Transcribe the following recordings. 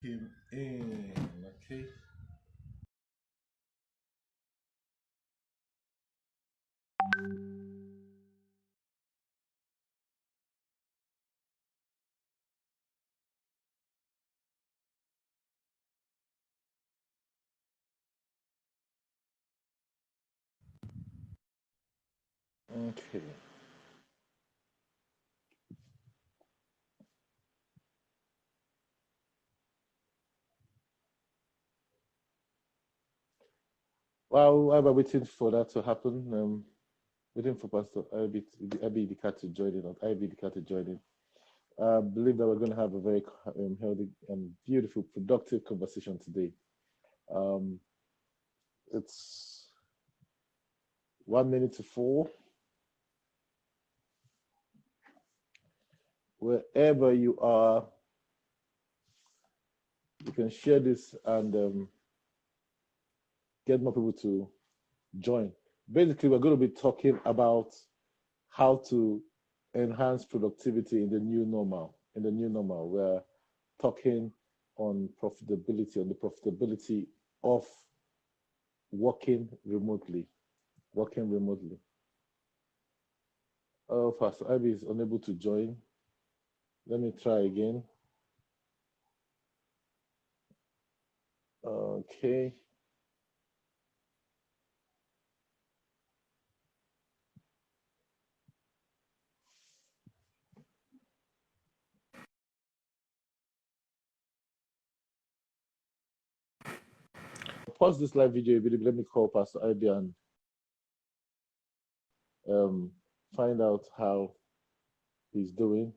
Him in. Okay. Okay. While we're waiting for that to happen, waiting for Pastor Ivy Idika to join in, or Ivy Idika to join in. I believe that we're going to have a very healthy and beautiful, productive conversation today. Um, it's 1 minute to 4. Wherever you are, you can share this and get more people to join. Basically, we're going to be talking about how to enhance productivity in the new normal. In the new normal, we're talking on profitability, on the profitability of working remotely. Working remotely. Oh, Pastor Ivy is unable to join. Let me try again. Okay. Pause this live video. Let me call Pastor Ivy and um, find out how he's doing.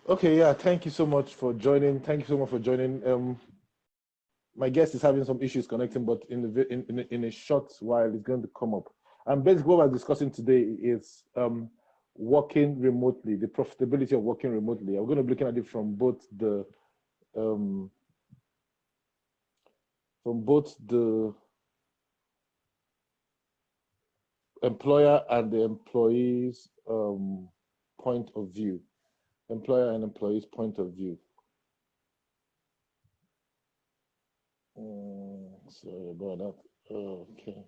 Okay, yeah, thank you so much for joining. Thank you so much for joining. My guest is having some issues connecting, but in a short while, it's going to come up. And basically, what we're discussing today is working remotely, the profitability of working remotely. I'm going to be looking at it um, from both the employer and the employee's point of view. Employer and employee's point of view. Sorry about that. Okay.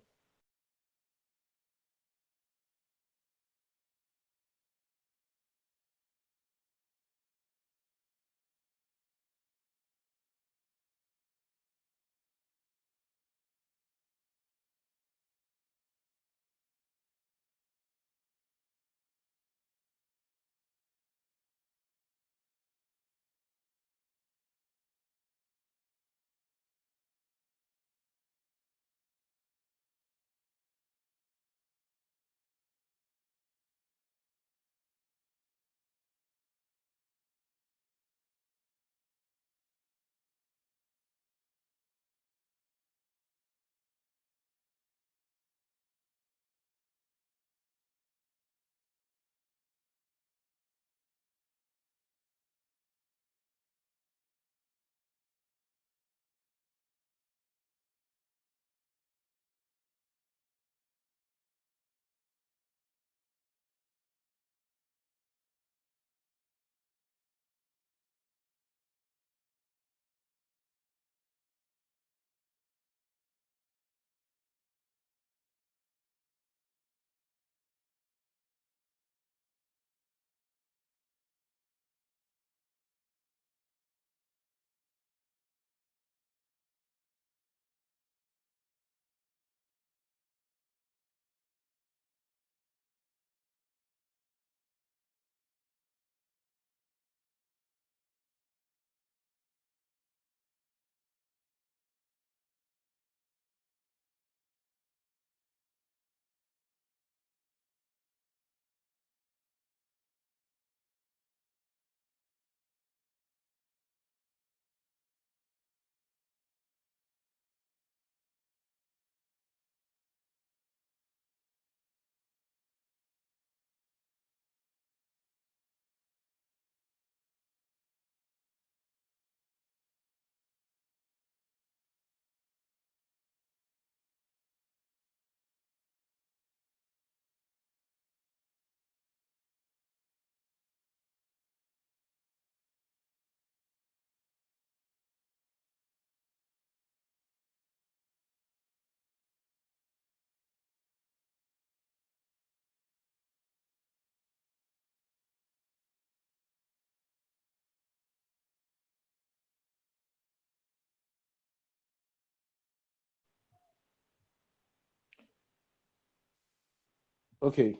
Okay.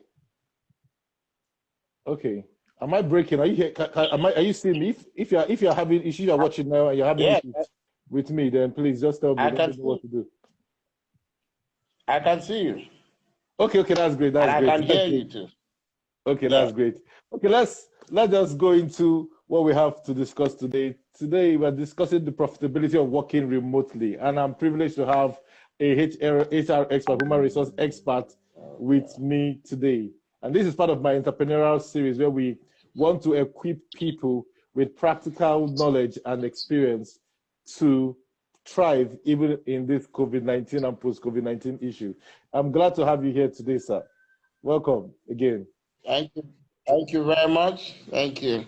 Okay. Am I breaking? Are you here? Are you seeing me? If you're having issues, you're watching now and you're having Yeah, issues with me, then please just tell me. I Let can me know what see. to do. I can see you, Okay, that's great. and That's I great. can That's hear great. you too. Okay, Yeah. that's great. Okay, let's just go into what we have to discuss today. Today we're discussing the profitability of working remotely, and I'm privileged to have a HR expert, human resource expert, with me today. And this is part of my entrepreneurial series where we want to equip people with practical knowledge and experience to thrive even in this COVID-19 and post-COVID-19 issue. I'm glad to have you here today, sir. Welcome again. Thank you. Thank you very much. Thank you.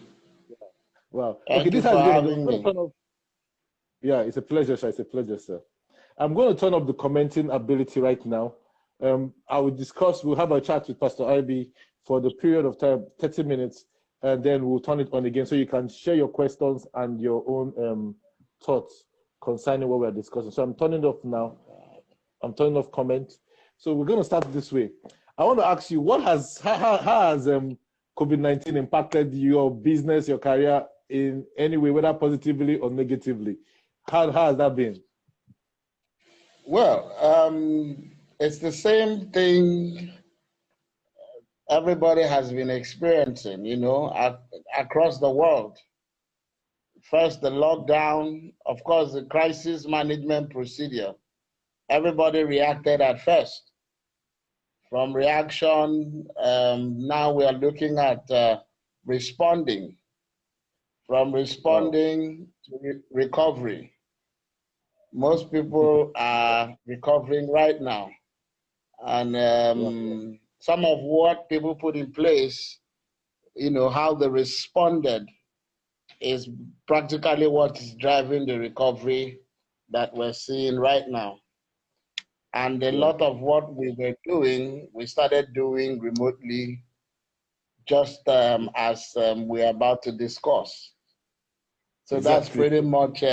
Wow. Okay, Thank this you is how for it's going to go. I'm having going to me. turn off. Yeah, it's a pleasure, sir. It's a pleasure, sir. I'm going to turn off the commenting ability right now. I will discuss, we'll have a chat with Pastor Ivy for the period of time, 30 minutes, and then we'll turn it on again so you can share your questions and your own thoughts concerning what we're discussing. So I'm turning off now. I'm turning off comment. So we're going to start this way. I want to ask you, how has COVID-19 impacted your business, your career in any way, whether positively or negatively? How has that been? Well, it's the same thing everybody has been experiencing, across the world. First, the lockdown, of course, the crisis management procedure. Everybody reacted at first. From reaction, now we are looking at responding. From Wow. responding to recovery. Most Mhm. people are recovering right now. And Wow. some of what people put in place, how they responded is practically what is driving the recovery that we're seeing right now. And a Wow. lot of what we were doing, we started doing remotely, just as we're about to discuss. So that's Exactly. pretty much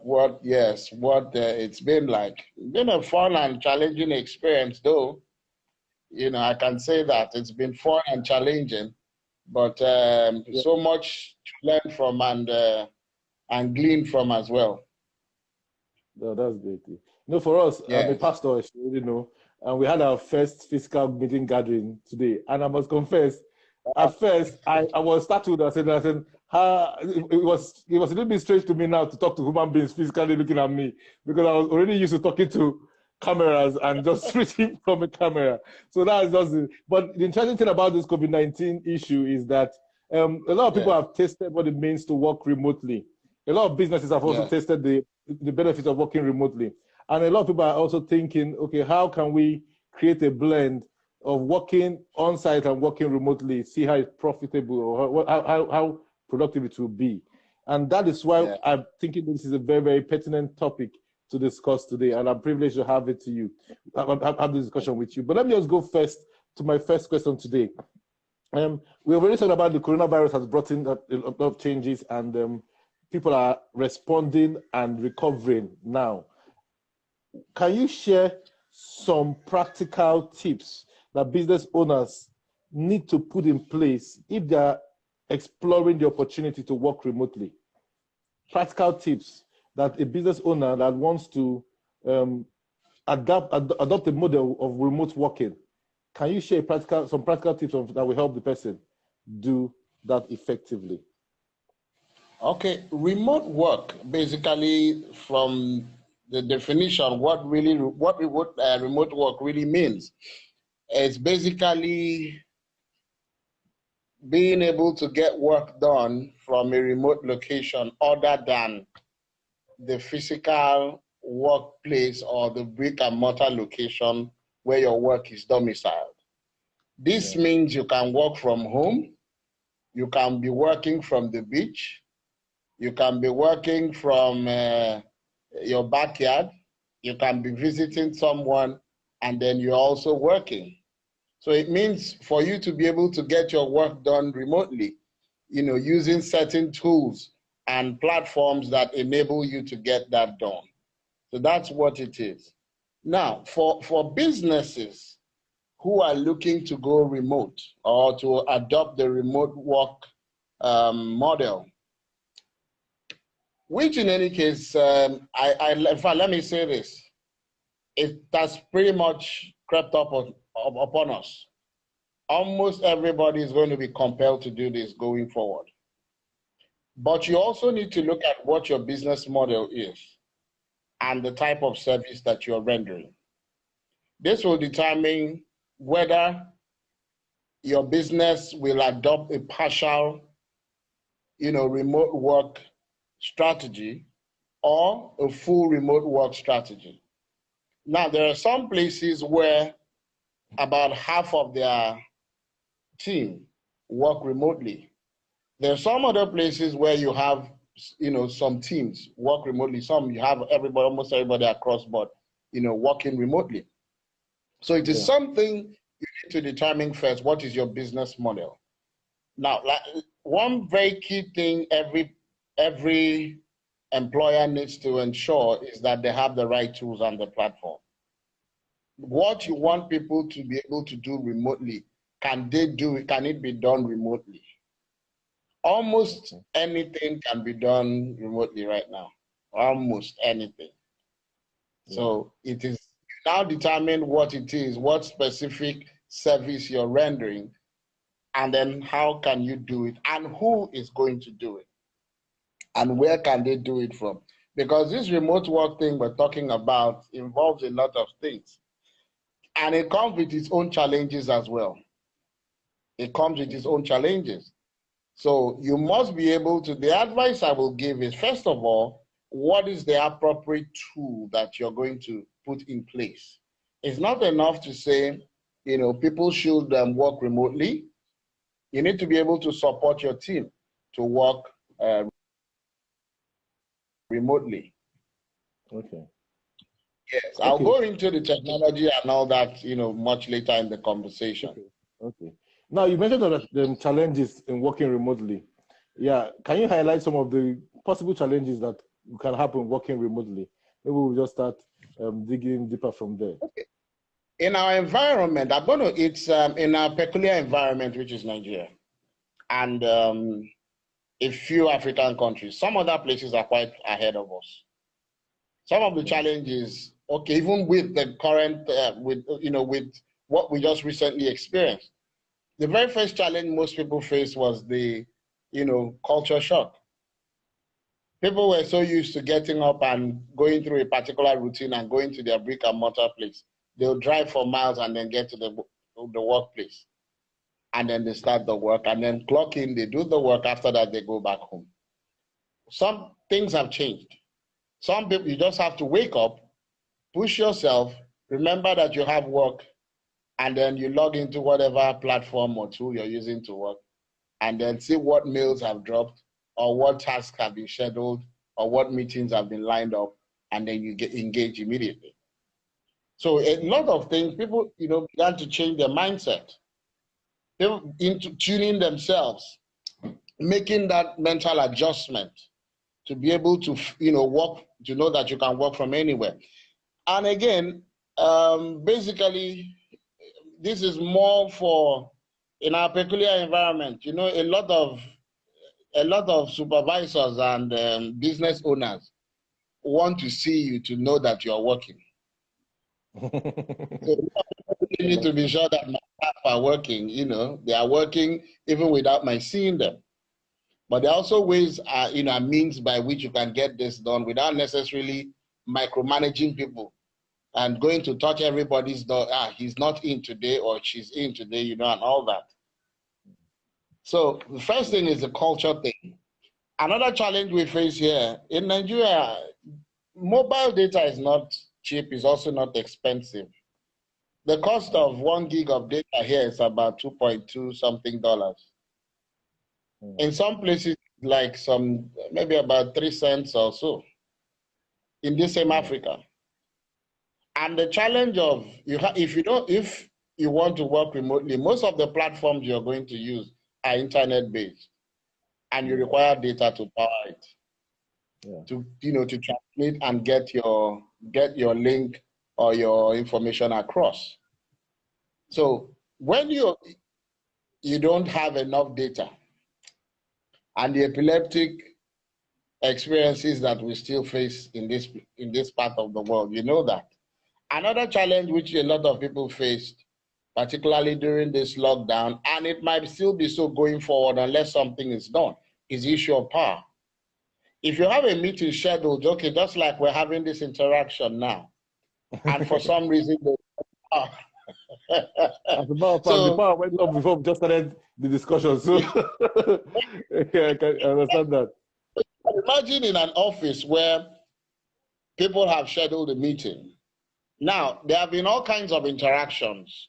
what it's been like. It's been a fun and challenging experience, though. I can say that it's been fun and challenging, but Yeah. so much to learn from and glean from as well. No, that's great. For us, I'm a Yes. pastor, as you already know, and we had our first physical meeting gathering today. And I must confess, at first, I was startled. I said, it was a little bit strange to me now to talk to human beings physically looking at me because I was already used to talking to cameras and just switching from a camera. So that's just it. But the interesting thing about this COVID-19 issue is that a lot of people Yeah. have tested what it means to work remotely. A lot of businesses have also Yeah. tested the benefits of working remotely. And a lot of people are also thinking, okay, how can we create a blend of working on site and working remotely, see how it's profitable or how productive it will be. And that is why Yeah. I'm thinking this is a very, very pertinent topic to discuss today. And I'm privileged to have it to you, have this discussion with you. But let me just go first to my first question today. We've already talked about the coronavirus has brought in a lot of changes, and people are responding and recovering now. Can you share some practical tips that business owners need to put in place if they are exploring the opportunity to work remotely? Practical tips that a business owner that wants to um, adopt a model of remote working. Can you share some practical tips that will help the person do that effectively? Okay. Remote work, basically, from the definition, what remote work really means. It's basically being able to get work done from a remote location other than the physical workplace or the brick and mortar location where your work is domiciled. This Yeah. means you can work from home, you can be working from the beach, you can be working from your backyard, you can be visiting someone, and then you're also working. So it means for you to be able to get your work done remotely, using certain tools and platforms that enable you to get that done. So that's what it is. Now, for businesses who are looking to go remote or to adopt the remote work model, which in any case, in fact, let me say this, it has pretty much crept up upon us. Almost everybody is going to be compelled to do this going forward. But you also need to look at what your business model is and the type of service that you're rendering. This will determine whether your business will adopt a partial, remote work strategy or a full remote work strategy. Now, there are some places where about half of their team work remotely. There are some other places where you have, some teams work remotely. Some you have everybody, almost everybody across board, working remotely. So it is something you need to determine first. What is your business model? Now, one very key thing every employer needs to ensure is that they have the right tools on the platform. What you want people to be able to do remotely, can they do it? Can it be done remotely? Almost anything can be done remotely right now. Almost anything. So it is now determine what it is, what specific service you're rendering, and then how can you do it, and who is going to do it, and where can they do it from? Because this remote work thing we're talking about involves a lot of things, and it comes with its own challenges as well. It comes with its own challenges. So you must be able to, the advice I will give is, first of all, what is the appropriate tool that you're going to put in place? It's not enough to say, people should work remotely. You need to be able to support your team to work remotely. Okay. Yes, I'll go into the technology and all that, much later in the conversation. Okay. Now, you mentioned that the challenges in working remotely. Yeah, can you highlight some of the possible challenges that can happen working remotely? Maybe we'll just start digging deeper from there. Okay. In our environment, it's in our peculiar environment, which is Nigeria, and a few African countries. Some other places are quite ahead of us. Some of the challenges, even with the current, with what we just recently experienced, the very first challenge most people faced was the, culture shock. People were so used to getting up and going through a particular routine and going to their brick and mortar place. They'll drive for miles and then get to the workplace. And then they start the work and then clock in, they do the work. After that, they go back home. Some things have changed. Some people, you just have to wake up, push yourself, remember that you have work, and then you log into whatever platform or tool you're using to work, and then see what mails have dropped, or what tasks have been scheduled, or what meetings have been lined up, and then you get engaged immediately. So a lot of things, people, began to change their mindset, people into tuning themselves, making that mental adjustment to be able to, work, to know that you can work from anywhere. And again, basically, this is more for, in our peculiar environment, a lot of supervisors and business owners want to see you to know that you're working. So you need to be sure that my staff are working, they are working even without my seeing them. But there are also ways, means by which you can get this done without necessarily micromanaging people and going to touch everybody's door. He's not in today or she's in today, and all that. So the first thing is the culture thing. Another challenge we face here in Nigeria, mobile data is not cheap, it's also not expensive. The cost of 1 gig of data here is about 2.2 something dollars. In some places, like maybe about 3 cents or so in this same Africa. And the challenge of, if you want to work remotely, most of the platforms you're going to use are internet-based, and you require data to power it. To transmit and get your link or your information across. So when you don't have enough data, and the epileptic experiences that we still face in this part of the world, you know that. Another challenge which a lot of people faced, particularly during this lockdown, and it might still be so going forward unless something is done, is the issue of power. If you have a meeting scheduled, okay, just like we're having this interaction now, and for some reason, as a matter of fact, the so power went up before we just started the discussion. So yeah, I can understand that. imagine in an office where people have scheduled a meeting. Now, there have been all kinds of interactions,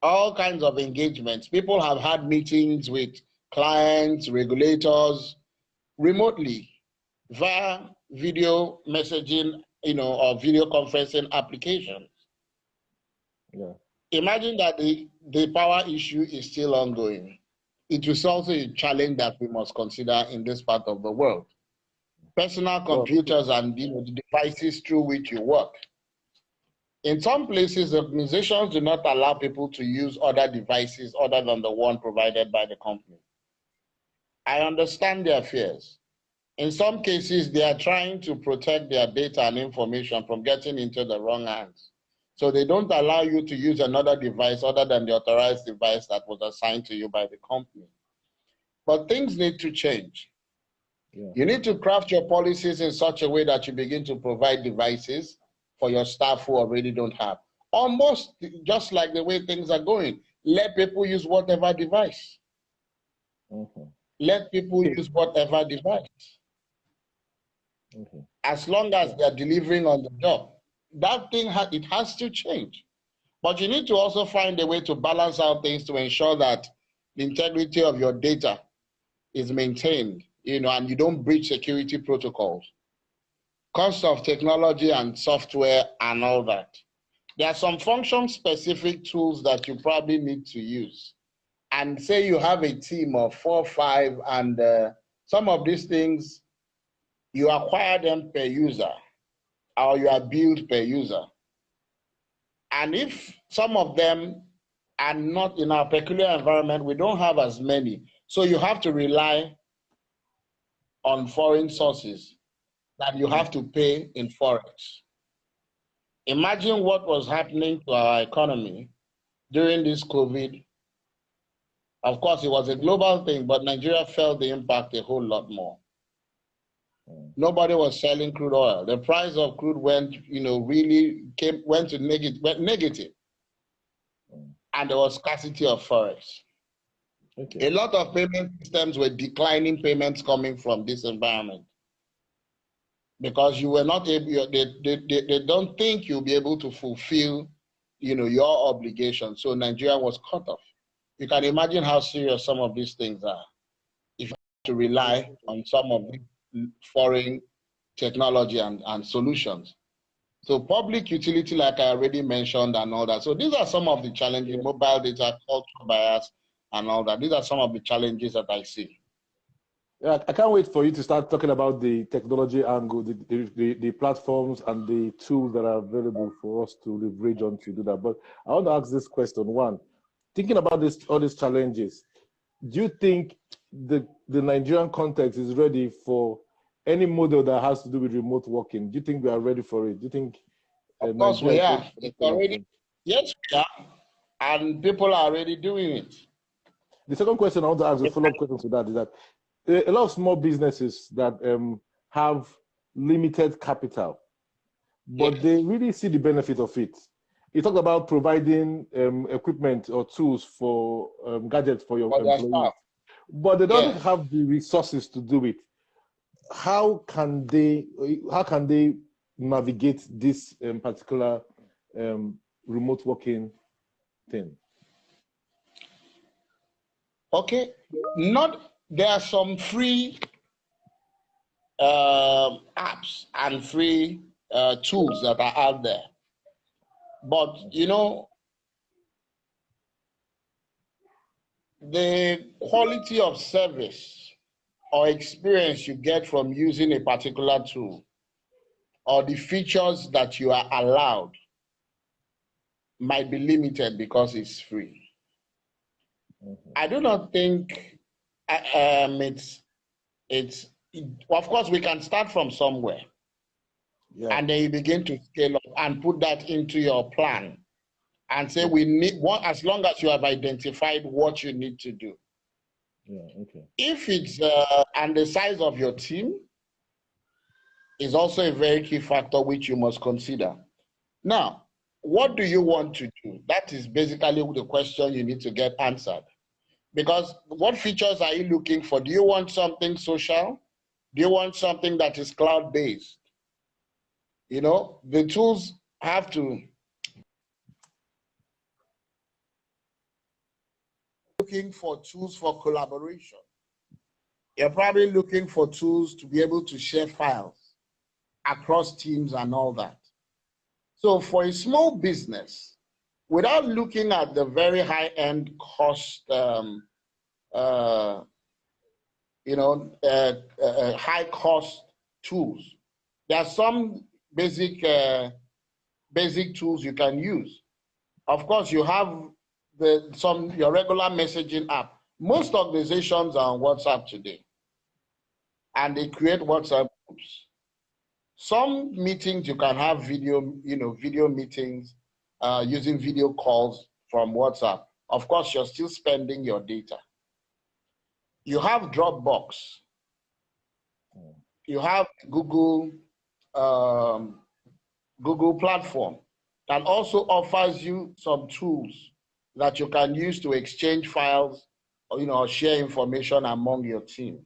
all kinds of engagements. People have had meetings with clients, regulators, remotely via video messaging, or video conferencing applications. Yeah. Imagine that the power issue is still ongoing. It is also a challenge that we must consider in this part of the world. Personal computers and the devices through which you work. In some places, organizations do not allow people to use other devices other than the one provided by the company. I understand their fears. In some cases, they are trying to protect their data and information from getting into the wrong hands. So they don't allow you to use another device other than the authorized device that was assigned to you by the company. But things need to change. Yeah. You need to craft your policies in such a way that you begin to provide devices for your staff who already don't have. Almost just like the way things are going. Let people use whatever device. Let people use whatever device. As long as they're delivering on the job. That thing, it has to change. But you need to also find a way to balance out things to ensure that the integrity of your data is maintained, and you don't breach security protocols. Cost of technology and software and all that. There are some function-specific tools that you probably need to use. And say you have a team of 4 or 5, and some of these things, you acquire them per user, or you are billed per user. And if some of them are not in our peculiar environment, we don't have as many. So you have to rely on foreign sources that you have to pay in Forex. Imagine what was happening to our economy during this COVID. Of course, it was a global thing, but Nigeria felt the impact a whole lot more. Nobody was selling crude oil. The price of crude went, went negative. And there was scarcity of Forex. A lot of payment systems were declining payments coming from this environment because you were not able, they don't think you'll be able to fulfill, your obligation. So Nigeria was cut off. You can imagine how serious some of these things are if you have to rely on some of the foreign technology and solutions. So public utility, like I already mentioned, and all that. So these are some of the challenges, mobile data, cultural bias, and all that. These are some of the challenges that I see. Yeah, I can't wait for you to start talking about the technology angle, the platforms and the tools that are available for us to leverage on to do that. But I want to ask this question. One, thinking about all these challenges, do you think the Nigerian context is ready for any model that has to do with remote working? Do you think we are ready for it? Do you think of course we are. It's already, yes, we are. And people are already doing it. The second question I want to ask, a follow-up question to that, is that a lot of small businesses that have limited capital, but they really see the benefit of it. You talked about providing equipment or tools for gadgets for your employees, but they don't have the resources to do it. How can they navigate this particular remote working thing? Okay, there are some free apps and free tools that are out there. But, the quality of service or experience you get from using a particular tool or the features that you are allowed might be limited because it's free. I do not think of course, we can start from somewhere. Yeah. And then you begin to scale up and put that into your plan and say, Yeah. we need one, as long as you have identified what you need to do. Yeah. Okay. If it's, and the size of your team is also a very key factor which you must consider. Now, what do you want to do? That is basically the question you need to get answered. Because what features are you looking for? Do you want something social? Do you want something that is cloud-based? You know, the tools have to looking for tools for collaboration. You're probably looking for tools to be able to share files across teams and all that. So for a small business, without looking at the very high-end cost, high-cost tools, there are some basic tools you can use. Of course, you have your regular messaging app. Most organizations are on WhatsApp today, and they create WhatsApp groups. Some meetings you can have video meetings using video calls from WhatsApp. Of course, you're still spending your data. You have Dropbox. You have Google platform that also offers you some tools that you can use to exchange files or share information among your team.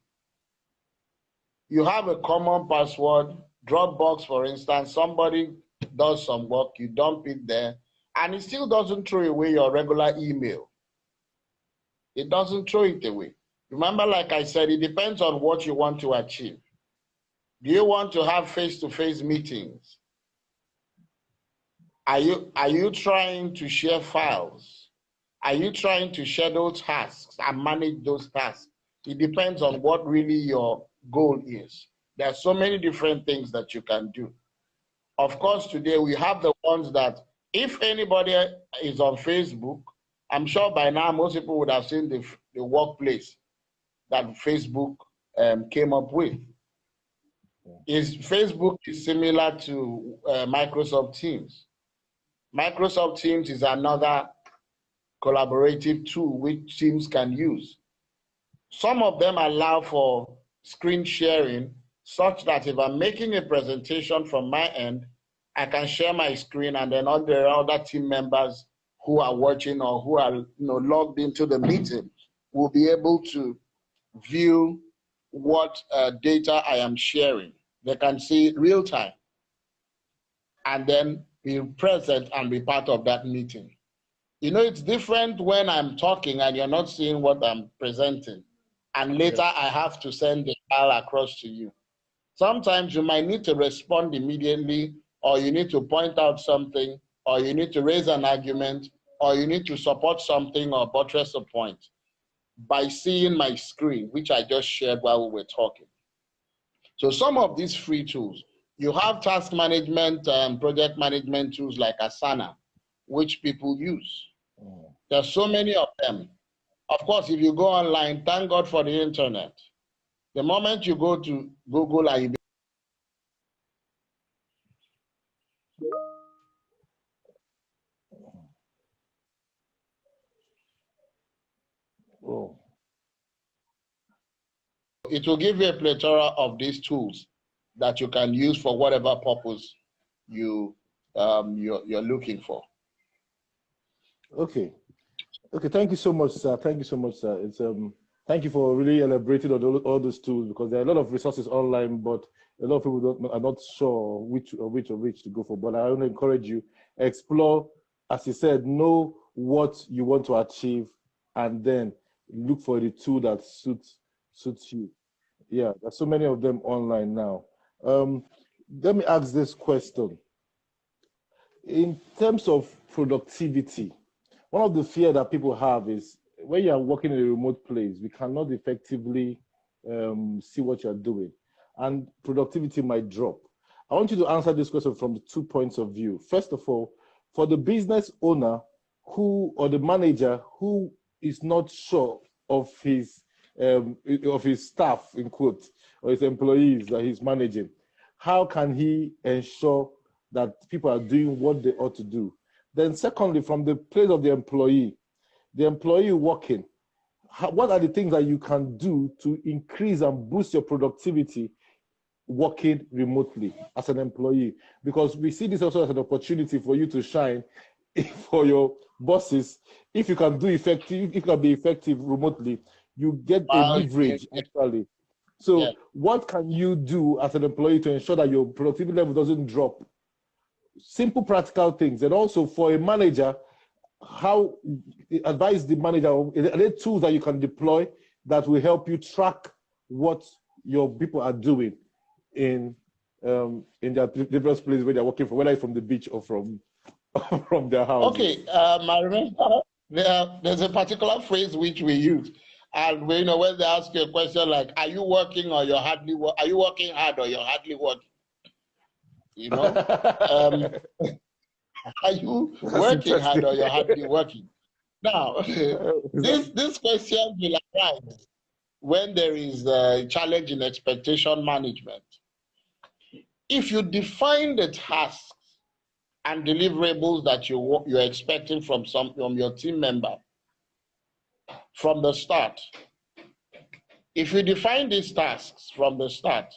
You have a common password. Dropbox, for instance, somebody does some work, you dump it there, and it still doesn't throw away your regular email. It doesn't throw it away. Remember, like I said, it depends on what you want to achieve. Do you want to have face-to-face meetings? Are you trying to share files? Are you trying to schedule tasks and manage those tasks? It depends on what really your goal is. There are so many different things that you can do. Of course, today we have the ones that if anybody is on Facebook, I'm sure by now most people would have seen the workplace that Facebook came up with. Facebook is similar to Microsoft Teams. Microsoft Teams is another collaborative tool which teams can use. Some of them allow for screen sharing such that if I'm making a presentation from my end, I can share my screen and then all the other team members who are watching or who are logged into the meeting will be able to view what data I am sharing. They can see it real time and then be present and be part of that meeting. You know, it's different when I'm talking and you're not seeing what I'm presenting. And later I have to send the file across to you. Sometimes you might need to respond immediately, or you need to point out something, or you need to raise an argument, or you need to support something or buttress a point by seeing my screen, which I just shared while we were talking. So some of these free tools, you have task management and project management tools like Asana, which people use. There's so many of them. Of course, if you go online, thank God for the internet. The moment you go to Google and Oh. it will give you a plethora of these tools that you can use for whatever purpose you're looking for. Okay. Okay. Thank you so much, sir. Thank you so much, sir. Thank you for really elaborating on all those tools, because there are a lot of resources online, but a lot of people are not sure which to go for. But I want to encourage you, explore, as you said, know what you want to achieve, and then look for the tool that suits you. Yeah, there's so many of them online now. Let me ask this question. In terms of productivity, one of the fear that people have is when you are working in a remote place, we cannot effectively see what you're doing, and productivity might drop. I want you to answer this question from the 2 points of view. First of all, for the business owner or the manager who is not sure of his staff, in quotes, or his employees that he's managing, how can he ensure that people are doing what they ought to do? Then secondly, from the place of the employee working, what are the things that you can do to increase and boost your productivity working remotely as an employee? Because we see this also as an opportunity for you to shine for your bosses. If you can be effective remotely, you get a leverage actually. So what can you do as an employee to ensure that your productivity level doesn't drop? Simple practical things. And also for a manager, how advise the manager, are there tools that you can deploy that will help you track what your people are doing in their different places where they're working from, whether it's from the beach or from their house? Okay, I remember there's a particular phrase which we use, and when they ask you a question like, "Are you working or you're hardly Are you working hard or you're hardly working?" Are you working hard or you're hardly working? Now, this question will arise when there is a challenge in expectation management. If you define the tasks and deliverables that you're expecting from your team member from the start, if you define these tasks from the start,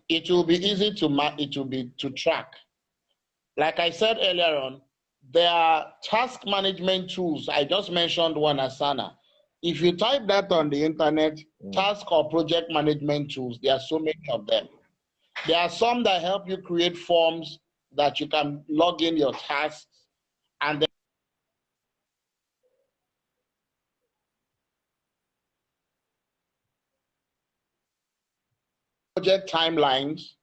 it will be easy to track. Like I said earlier on, there are task management tools. I just mentioned one, Asana. If you type that on the internet, task or project management tools, there are so many of them. There are some that help you create forms that you can log in your tasks, and then project timelines,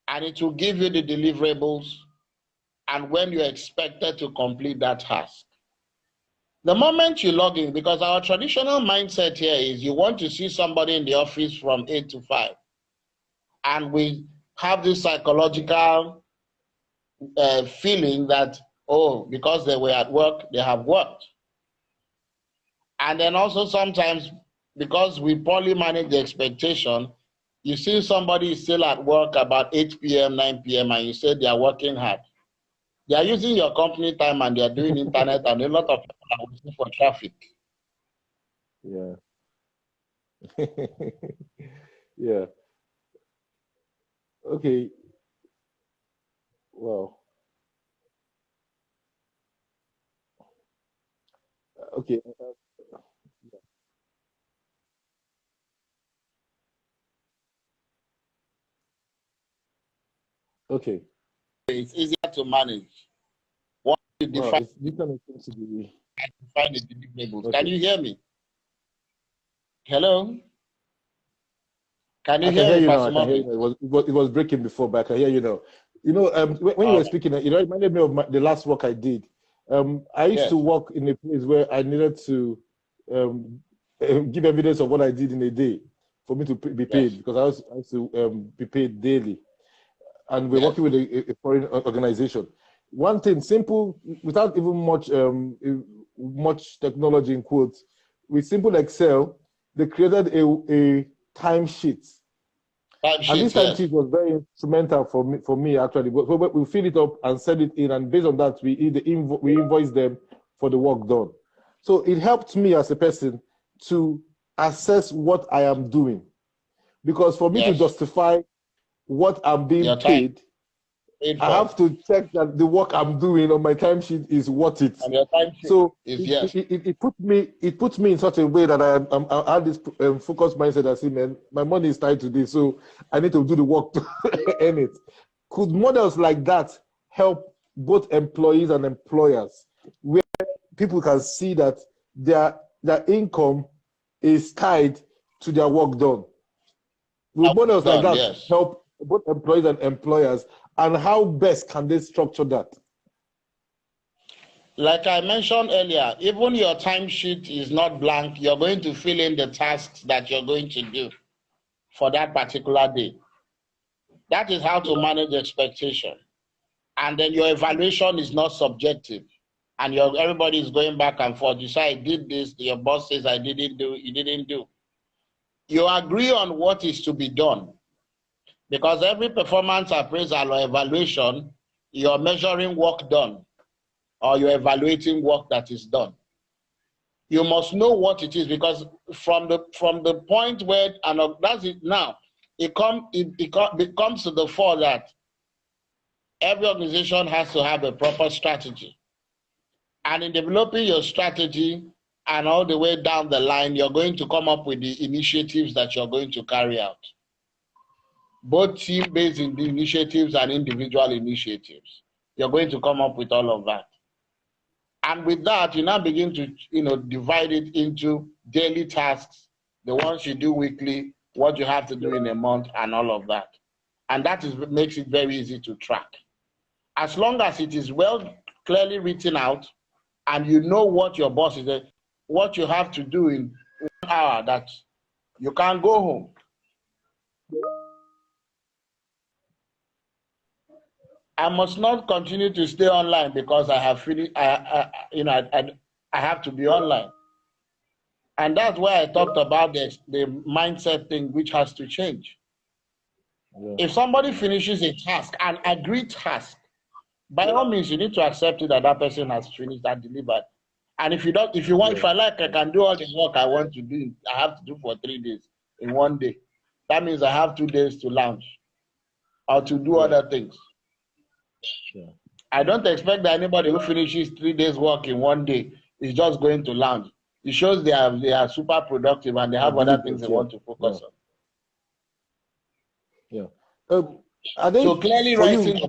and it will give you the deliverables and when you're expected to complete that task. The moment you log in, because our traditional mindset here is you want to see somebody in the office from 8 to 5. And we have this psychological feeling that, because they were at work, they have worked. And then also sometimes, because we poorly manage the expectation, you see somebody is still at work about 8 p.m., 9 p.m., and you say they are working hard. They are using your company time and they are doing internet, and a lot of people are waiting for traffic. Yeah. Yeah. Okay. Well. Okay. Okay. It's easier to manage. Once you define, define the deliverables. Okay. Can you hear me? Hello? Can you I can hear me, you now. Pastor I can hear you. It was breaking before, but I can hear you now. When you were speaking, it reminded me of the last work I did. I used to work in a place where I needed to give evidence of what I did in a day for me to be paid, because I used to be paid daily. And we're working with a foreign organization. One thing, simple, without even much technology in quotes, with simple Excel, they created a timesheet. And this timesheet was very instrumental for me actually. We fill it up and send it in, and based on that, we invoice them for the work done. So it helped me as a person to assess what I am doing, because for me to justify what I'm being paid, I have to check that the work I'm doing on my timesheet is worth it. So it puts me in such a way that I have this focused mindset. I say, man, my money is tied to this, so I need to do the work to earn it. Could models like that help both employees and employers, where people can see that their income is tied to their work done? Will models like that help both employees and employers, and how best can they structure that? Like I mentioned earlier, even your timesheet is not blank. You're going to fill in the tasks that you're going to do for that particular day. That is how to manage expectation. and then your evaluation is not subjective, and everybody is going back and forth. You say, I did this, your boss says I didn't do, you didn't do. You agree on what is to be done, because every performance appraisal or evaluation, you're measuring work done, or you're evaluating work that is done. You must know what it is, because from the point where, and that's it now, it comes to the fore that every organization has to have a proper strategy. And in developing your strategy and all the way down the line, you're going to come up with the initiatives that you're going to carry out, both team-based initiatives and individual initiatives. You're going to come up with all of that. And with that, you now begin to divide it into daily tasks, the ones you do weekly, what you have to do in a month, and all of that. And that makes it very easy to track. As long as it is clearly written out, and you know what your boss is, what you have to do in 1 hour, that you can't go home. I must not continue to stay online because I have finished. I have to be online, and that's why I talked about the mindset thing, which has to change. Yeah. If somebody finishes a task, an agreed task, by all means, you need to accept it that that person has finished and delivered. And if you don't, if I like, I can do all the work I want to do. I have to do for 3 days in 1 day. That means I have 2 days to lounge or to do other things. Yeah. I don't expect that anybody who finishes 3 days work in 1 day is just going to lounge. It shows they are super productive and they have other things they want to focus on. Yeah. So clearly writing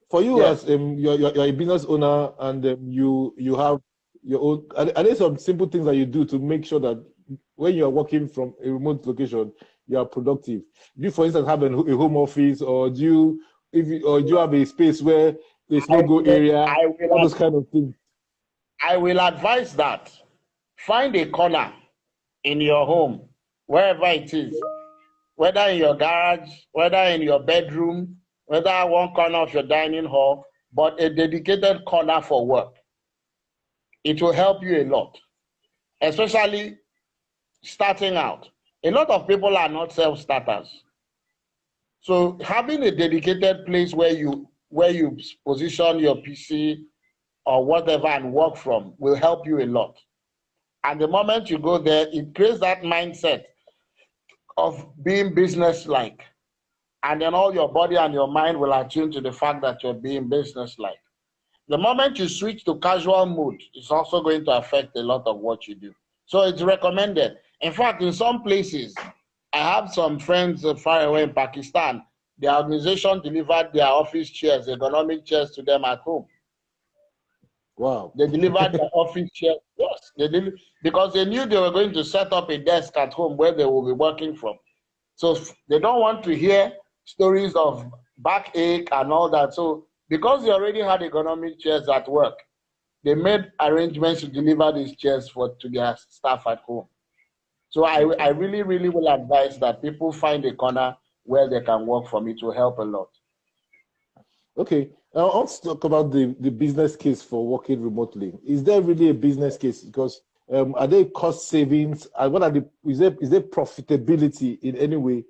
for you, as you're a business owner, and you have your own. Are there some simple things that you do to make sure that when you are working from a remote location, you are productive? Do you, for instance, have a home office, or do you have a space where there's no go area? All those kind of things. I will advise that find a corner in your home, wherever it is, whether in your garage, whether in your bedroom, whether one corner of your dining hall, but a dedicated corner for work. It will help you a lot, especially starting out. A lot of people are not self-starters. So having a dedicated place where you position your PC or whatever and work from will help you a lot. And the moment you go there, it creates that mindset of being business-like. And then all your body and your mind will attune to the fact that you're being business-like. The moment you switch to casual mode, it's also going to affect a lot of what you do. So it's recommended. In fact, in some places, I have some friends far away in Pakistan, the organization delivered their office chairs, ergonomic chairs, to them at home. Wow. They delivered their office chairs. Yes, they did, because they knew they were going to set up a desk at home where they will be working from. So they don't want to hear stories of backache and all that. So because they already had ergonomic chairs at work, they made arrangements to deliver these chairs to their staff at home. So I really, really will advise that people find a corner where they can work from. It will help a lot. Okay, now let's talk about the business case for working remotely. Is there really a business case? Because are there cost savings? And what are is there profitability in any way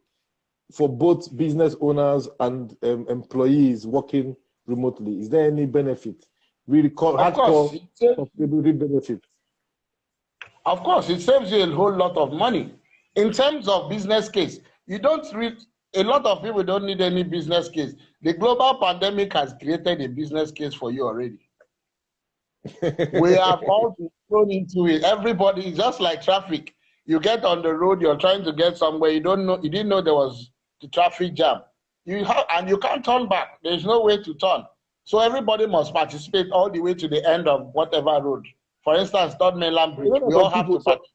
for both business owners and employees working remotely? Is there any benefit? Really hardcore profitability benefits? Of course, it saves you a whole lot of money. In terms of business case, you don't read. A lot of people don't need any business case. The global pandemic has created a business case for you already. We have all been thrown into it. Everybody is just like traffic. You get on the road, you're trying to get somewhere, you didn't know there was the traffic jam. And you can't turn back. There's no way to turn. So everybody must participate all the way to the end of whatever road. For instance, Third Mainland Bridge. We all have to participate.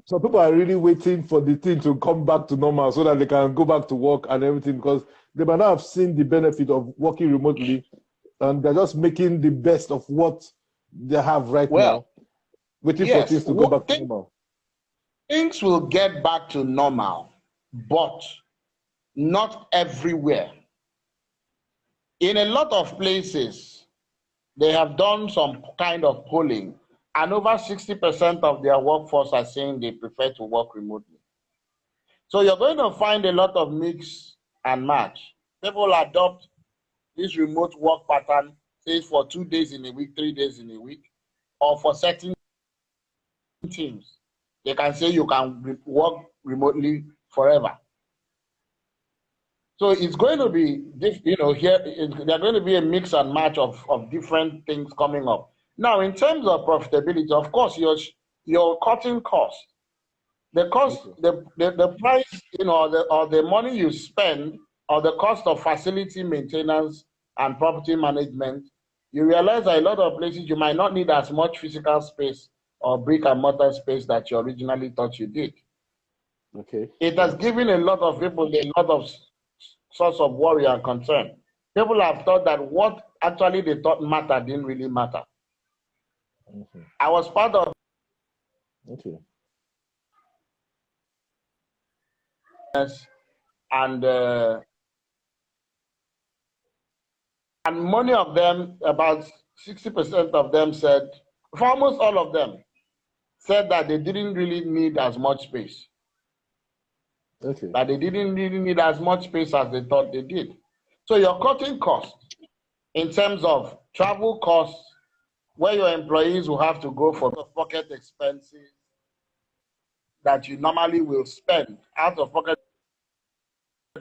Some people are really waiting for the thing to come back to normal so that they can go back to work and everything, because they might not have seen the benefit of working remotely, and they're just making the best of what they have right now, waiting for things to go back to normal. Things will get back to normal, but not everywhere. In a lot of places, they have done some kind of polling, and over 60% of their workforce are saying they prefer to work remotely. So you're going to find a lot of mix and match. People adopt this remote work pattern, say for 2 days in a week, 3 days in a week, or for certain teams. They can say you can work remotely forever. So it's going to be, here, there's going to be a mix and match of different things coming up. Now, in terms of profitability, of course, you're cutting costs. The cost, the price, or the money you spend, or the cost of facility maintenance and property management, you realize that a lot of places you might not need as much physical space or brick and mortar space that you originally thought you did. Okay. It has given a lot of people a lot of source of worry and concern. People have thought that what actually they thought mattered didn't really matter. Mm-hmm. I was part of Okay. and many of them, about 60% of them said, for almost all of them, said that they didn't really need as much space. Okay. That they didn't really need as much space as they thought they did. So you're cutting costs in terms of travel costs, where your employees will have to go for pocket expenses that you normally will spend out of pocket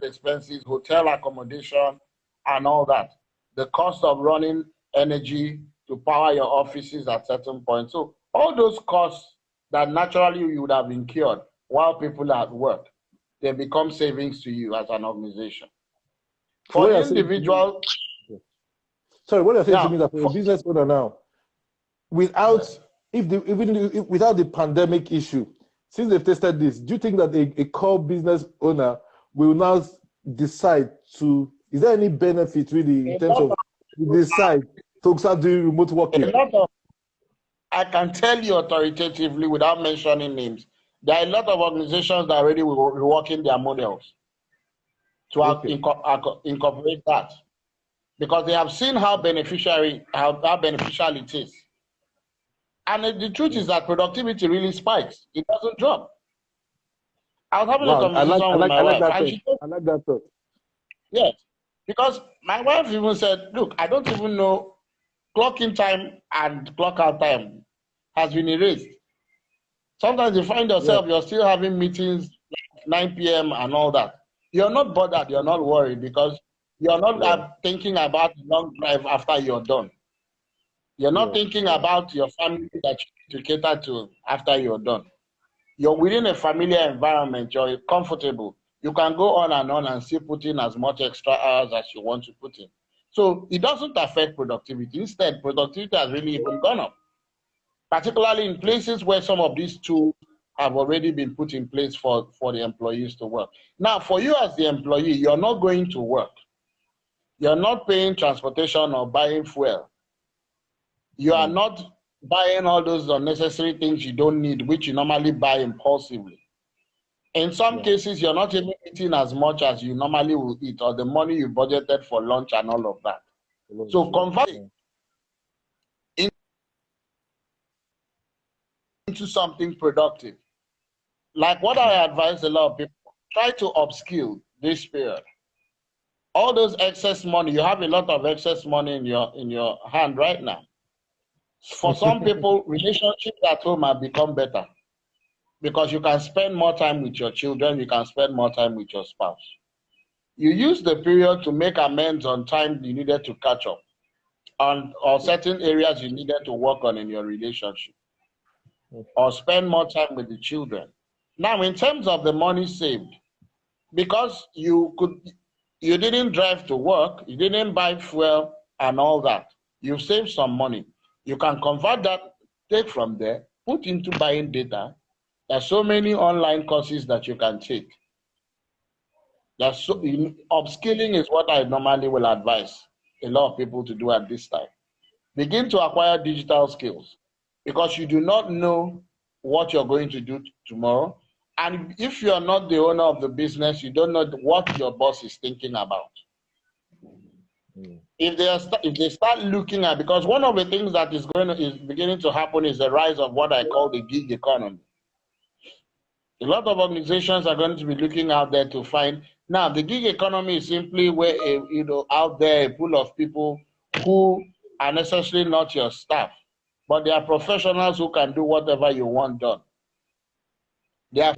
expenses, hotel accommodation, and all that. The cost of running energy to power your offices at certain points. So all those costs that naturally you would have incurred while people are at work, they become savings to you as an organization. So For what the you're saying to me, individual, sorry, what you're saying to me now, is that for a business owner now, without yes, if without the pandemic issue, since they've tested this, do you think that a core business owner will now decide to? Is there any benefit really in a terms lot of decide to start doing remote a working? lot of, I can tell you authoritatively without mentioning names, there are a lot of organizations that already will be working their models to Okay. incorporate that, because they have seen how beneficial it is. And the truth is that productivity really spikes. It doesn't drop. I was having a Wow, conversation with my I like wife, that and thought. she said, I like that thought. yes, because my wife even said, look, I don't even know, clock in time and clock out time has been erased. Sometimes you find Yeah. yourself, you're still having meetings like 9 p.m. and all that. You're not bothered, you're not worried, because you're not Yeah. thinking about the long drive after you're done. You're not Yeah. thinking Yeah. about your family that you need to cater to after you're done. You're within a familiar environment, you're comfortable. You can go on and still put in as much extra hours as you want to put in. So it doesn't affect productivity. Instead, productivity has really even gone up, particularly in places where some of these tools have already been put in place for the employees to work. Now, for you as the employee, you're not going to work. You're not paying transportation or buying fuel. You are not buying all those unnecessary things you don't need, which you normally buy impulsively. In some Yeah. cases, you're not even eating as much as you normally would eat, or the money you budgeted for lunch and all of that. So Yeah. convert Yeah. it into something productive. Like what Yeah. I advise a lot of people, try to upskill this period. All those excess money, you have a lot of excess money in your hand right now. For some people, relationships at home have become better because you can spend more time with your children, you can spend more time with your spouse. You use the period to make amends on time you needed to catch up on, or certain areas you needed to work on in your relationship, or spend more time with the children. Now, in terms of the money saved, because you didn't drive to work, you didn't buy fuel and all that, you saved some money. You can convert that, take from there, put into buying data. There's so many online courses that you can take. Upskilling is what I normally will advise a lot of people to do at this time. Begin to acquire digital skills, because you do not know what you're going to do tomorrow. And if you're not the owner of the business, you don't know what your boss is thinking about. If they start looking at, because one of the things that is beginning to happen is the rise of what I call the gig economy. A lot of organizations are going to be looking out there to find. Now, the gig economy is simply where out there a pool of people who are necessarily not your staff, but they are professionals who can do whatever you want done. They are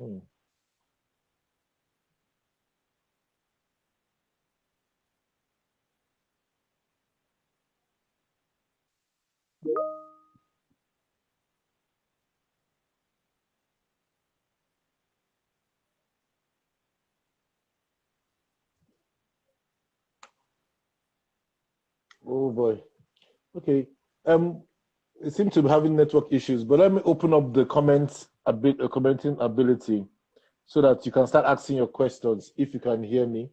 Oh boy. Okay. It seems to be having network issues, but let me open up the comments a bit, commenting ability, so that you can start asking your questions if you can hear me.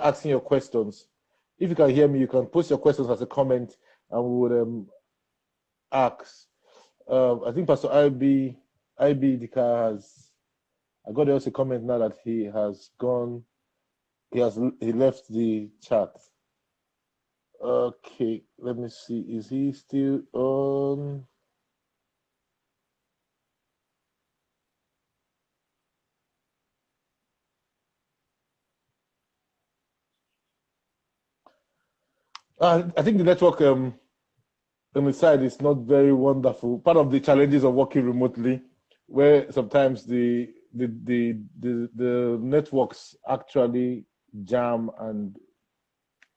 Asking your questions. If you can hear me, you can post your questions as a comment, and we would ask. I think Pastor Idika has. I got also a comment now that he has gone. He left the chat. Okay, let me see. Is he still on? I think the network on the side is not very wonderful. Part of the challenges of working remotely, where sometimes the networks actually jam and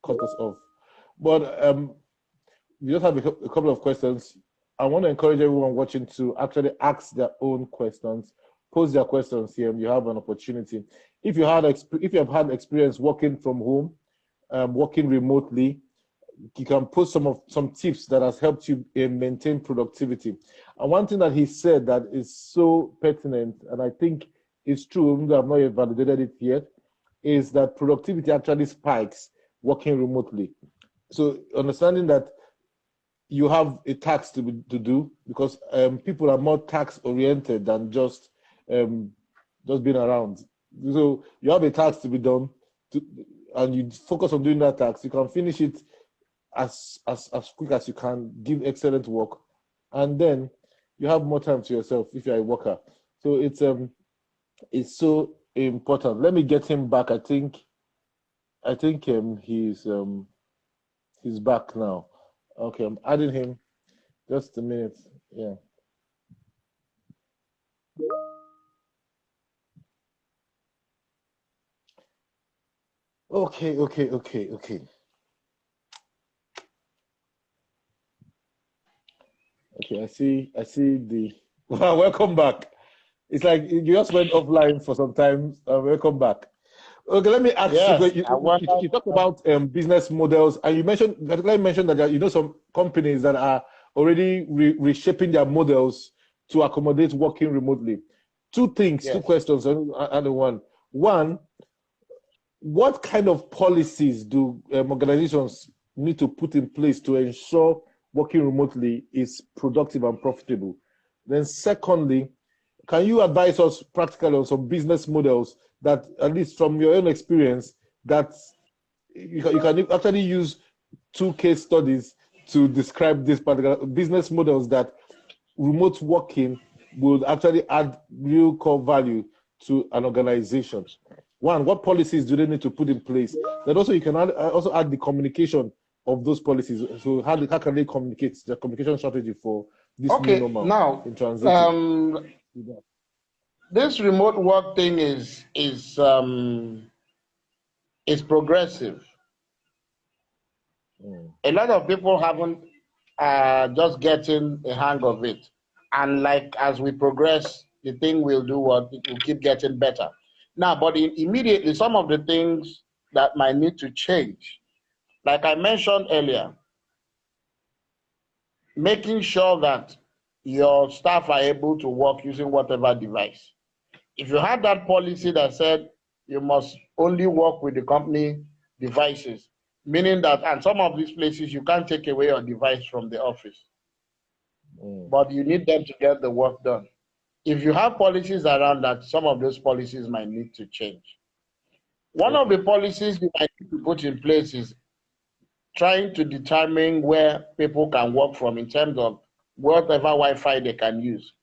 cut us off. But we just have a couple of questions. I want to encourage everyone watching to actually ask their own questions. Post their questions here, and you have an opportunity. If you have had experience working from home, working remotely, you can post some tips that has helped you maintain productivity. And one thing that he said that is so pertinent, and I think it's true, even though I've not yet validated it yet, is that productivity actually spikes working remotely. So understanding that you have a task to do, because people are more task oriented than just being around. So you have a task to be done, and you focus on doing that task. You can finish it as quick as you can, give excellent work, and then you have more time to yourself if you're a worker. So it's so important. Let me get him back. I think he's back now. Okay, I'm adding him. Just a minute. Yeah. Okay. Okay, I see the wow, welcome back. It's like you just went offline for some time. Welcome back. Okay, let me ask yes, you. You talk about business models, and you mentioned that you know some companies that are already reshaping their models to accommodate working remotely. Two things, yes. two questions, and one. One, what kind of policies do organizations need to put in place to ensure working remotely is productive and profitable? Then, secondly, can you advise us practically on some business models that, at least from your own experience, that you can actually use two case studies to describe this particular business models that remote working would actually add real core value to an organization? One, what policies do they need to put in place? Then also you can also add the communication of those policies. So how can they communicate, the communication strategy for this new normal Now, in transition? this remote work thing is progressive. A lot of people haven't just getting a hang of it, and like as we progress, the thing will do what it will keep getting better. Now, but immediately, some of the things that might need to change, like I mentioned earlier, making sure that your staff are able to work using whatever device. If you had that policy that said you must only work with the company devices, meaning that, and some of these places you can't take away your device from the office, but you need them to get the work done. If you have policies around that, some of those policies might need to change. One of the policies you might need to put in place is trying to determine where people can work from in terms of whatever Wi-Fi they can use.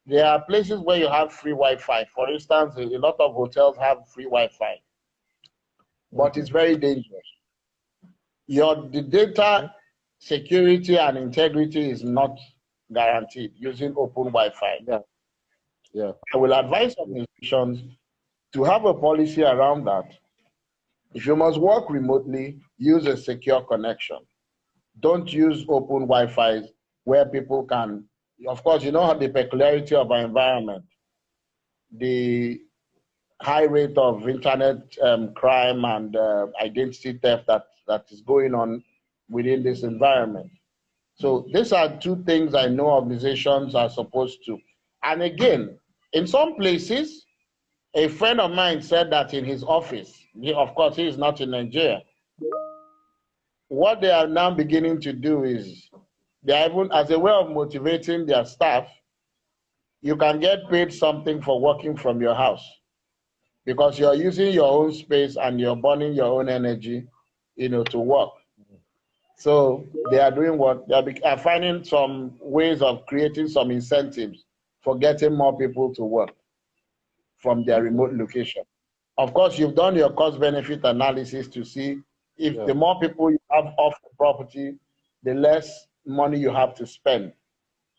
There are places where you have free Wi-Fi. For instance, a lot of hotels have free Wi-Fi, but it's very dangerous. The data security and integrity is not guaranteed using open Wi-Fi. Yeah. I will advise organizations to have a policy around that. If you must work remotely, use a secure connection. Don't use open Wi-Fi where people can, of course, you know the peculiarity of our environment, the high rate of internet crime and identity theft that is going on within this environment. So these are two things I know organizations are supposed to. And again, in some places, a friend of mine said that in his office, of course, he is not in Nigeria. What they are now beginning to do is, they are even, as a way of motivating their staff, you can get paid something for working from your house because you're using your own space and you're burning your own energy, to work. So they are doing what? They are finding some ways of creating some incentives for getting more people to work from their remote location. Of course, you've done your cost-benefit analysis to see if the more people you have off the property, the less money you have to spend.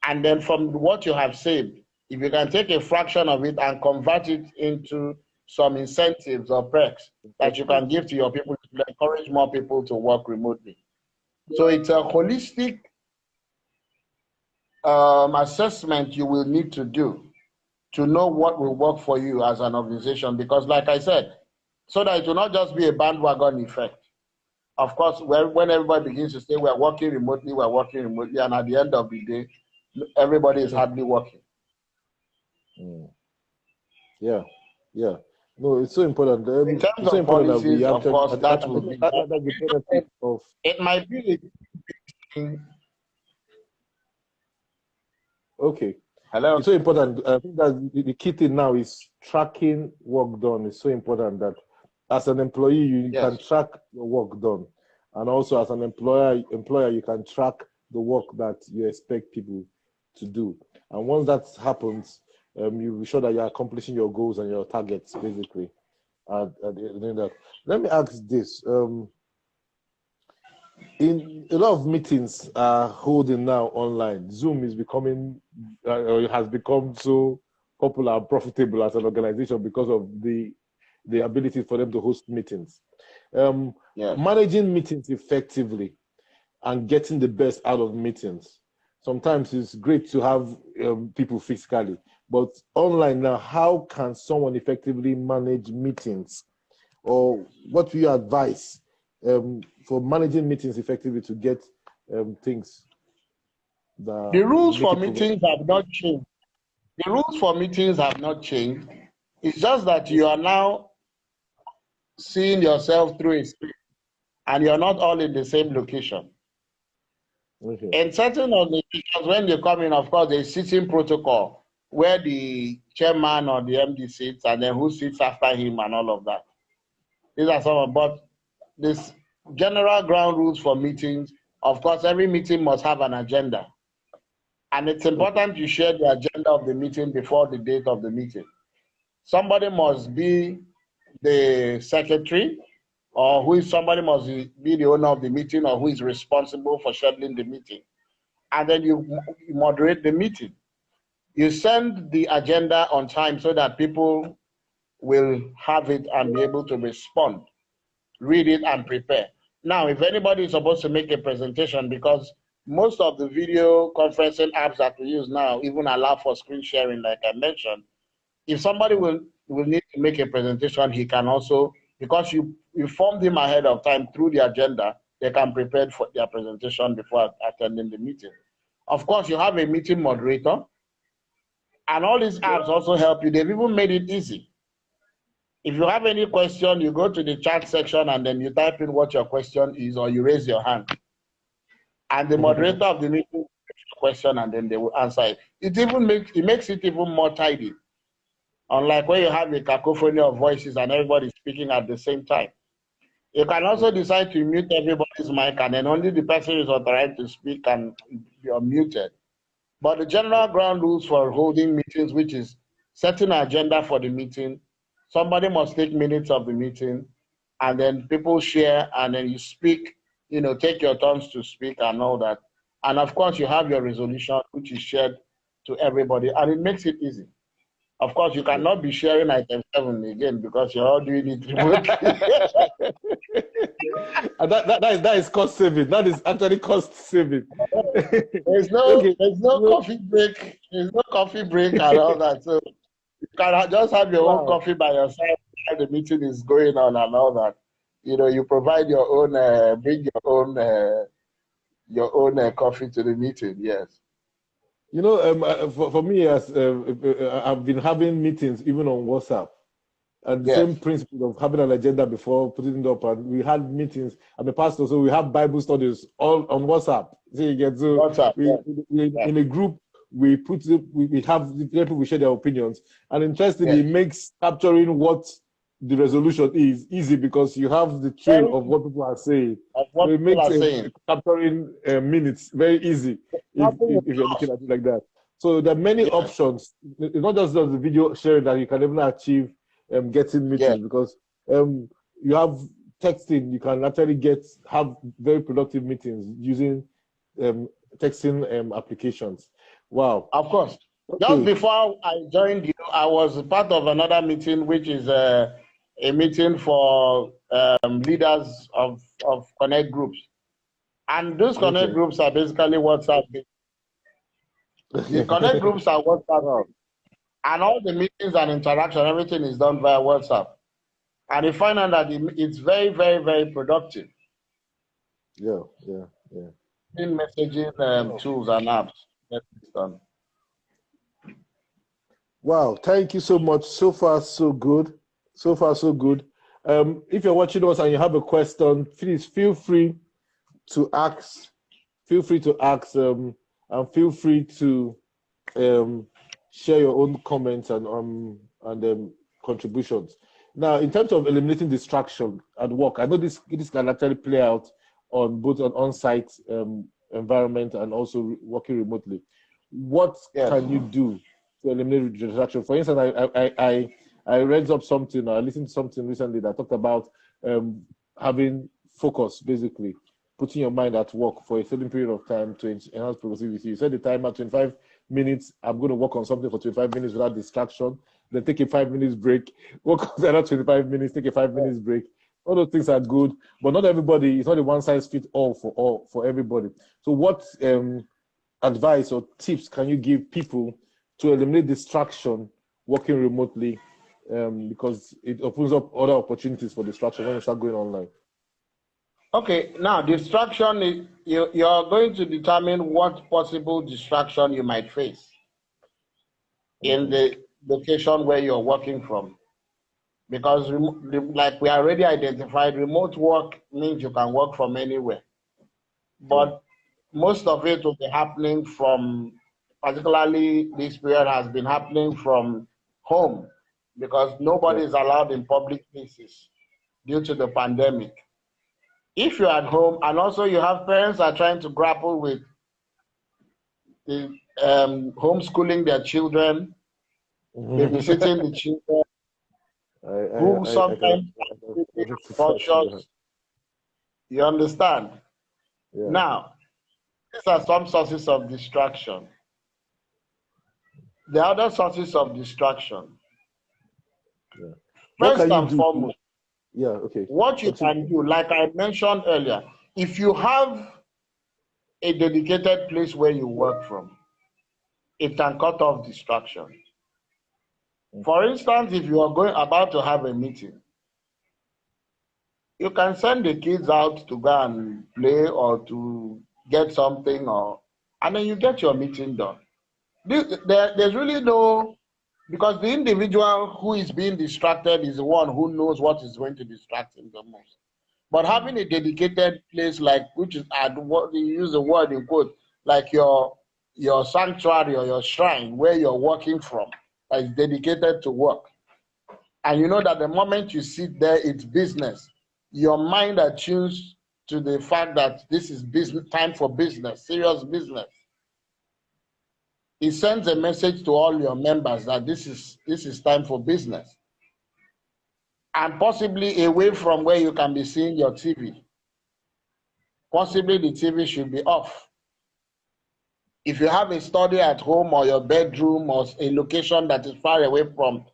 And then from what you have saved, if you can take a fraction of it and convert it into some incentives or perks that you can give to your people to encourage more people to work remotely. So it's a holistic assessment you will need to do to know what will work for you as an organization. Because like I said, so that it will not just be a bandwagon effect. Of course, when everybody begins to say we're working remotely, and at the end of the day, everybody is hardly working. Yeah. No, it's so important. In terms of policies, of course, that will be the benefit of. It might be. Okay. Hello. It's so important. I think that the key thing now is tracking work done. It's so important that as an employee, you can track your work done. And also as an employer, you can track the work that you expect people to do. And once that happens, you be sure that you're accomplishing your goals and your targets, basically. That. Let me ask this. In a lot of meetings are holding now online. Zoom is becoming, has become so popular and profitable as an organization because of the ability for them to host meetings. Managing meetings effectively and getting the best out of meetings. Sometimes it's great to have people physically, but online now, how can someone effectively manage meetings? Or what do you advise for managing meetings effectively to get things? The rules for meetings have not changed. The rules for meetings have not changed. It's just that you are now seeing yourself through a screen and you're not all in the same location. In certain organizations, when they come in, of course, there's sitting protocol where the chairman or the MD sits and then who sits after him and all of that. These are some of, but this general ground rules for meetings, of course, every meeting must have an agenda. And it's important you share the agenda of the meeting before the date of the meeting. Somebody must be the secretary, or somebody must be the owner of the meeting, or who is responsible for scheduling the meeting. And then you moderate the meeting. You send the agenda on time so that people will have it and be able to respond, read it and prepare. Now, if anybody is supposed to make a presentation, because most of the video conferencing apps that we use now even allow for screen sharing, like I mentioned, if somebody will need to make a presentation, he can also, because you informed him ahead of time through the agenda, they can prepare for their presentation before attending the meeting. Of course, you have a meeting moderator, and all these apps also help you. They've even made it easy. If you have any question, you go to the chat section and then you type in what your question is, or you raise your hand. And the moderator of the meeting will question and then they will answer it. It makes it even more tidy. Unlike when you have a cacophony of voices and everybody speaking at the same time. You can also decide to mute everybody's mic, and then only the person who is authorized to speak can be unmuted. But the general ground rules for holding meetings, which is setting an agenda for the meeting, somebody must take minutes of the meeting, and then people share, and then you speak, take your turns to speak and all that. And of course, you have your resolution, which is shared to everybody, and it makes it easy. Of course, you cannot be sharing item 7 again because you're all doing it remotely. And that is cost saving. That is actually cost saving. There's Okay. no coffee break. There's no coffee break and all that. So you can just have your own coffee by yourself while the meeting is going on and all that. You provide your own, bring your own coffee to the meeting. Yes. For me, as I've been having meetings even on WhatsApp, and the same principle of having an agenda before putting it up. And we had meetings. I'm a pastor, so we have Bible studies all on WhatsApp. So you get WhatsApp, in a group. We have people share their opinions, and interestingly, it makes capturing what the resolution is easy because you have the trail of what people are saying. So it makes capturing minutes very easy if you're looking at it like that. So there are many options. It's not just the video sharing that you can even achieve getting meetings because you have texting. You can actually have very productive meetings using texting applications. Wow. Of course. Okay. Just before I joined you, I was part of another meeting, which is a meeting for leaders of Connect groups. And those Connect groups are basically WhatsApp. The Connect groups are WhatsApp. And all the meetings and interaction, everything is done via WhatsApp. And you find out that it's very, very, very productive. Yeah. In messaging tools and apps. Done. Wow, thank you so much. So far, so good. If you're watching us and you have a question, please feel free to ask. And feel free to share your own comments and contributions. Now, in terms of eliminating distraction at work, I know this can actually play out on both an on-site environment and also working remotely. What can you do to eliminate distraction? For instance, I read up something, I listened to something recently that talked about having focus, basically putting your mind at work for a certain period of time to enhance productivity. You set the timer 25 minutes. I'm going to work on something for 25 minutes without distraction. Then take a 5 minutes break. Work on another 25 minutes. Take a 5 minutes break. All those things are good, but not everybody. It's not a one size fits all for everybody. So, what advice or tips can you give people to eliminate distraction working remotely? Because it opens up other opportunities for distraction when you start going online. Okay, now distraction is you're going to determine what possible distraction you might face in the location where you're working from. Because like we already identified, remote work means you can work from anywhere. But most of it will be happening from, particularly this period has been happening from home because nobody is allowed in public places due to the pandemic. If you're at home and also you have parents are trying to grapple with the homeschooling their children, babysitting the children, who sometimes are conscious. You understand? Yeah. Now, these are some sources of distraction. The other sources of distraction. Yeah. First and foremost, what you Continue. can do, like I mentioned earlier, if you have a dedicated place where you work from, it can cut off distraction. For instance, if you are about to have a meeting, you can send the kids out to go and play or to get something, and then you get your meeting done. There's really no, because the individual who is being distracted is the one who knows what is going to distract him the most. But having a dedicated place, which is what you use the word in quote, like your sanctuary or your shrine where you're working from, that is dedicated to work. And you know that the moment you sit there, it's business. Your mind attunes to the fact that this is business time for business, serious business. It sends a message to all your members that this is time for business. And possibly away from where you can be seeing your TV. Possibly the TV should be off. If you have a study at home or your bedroom or a location that is far away from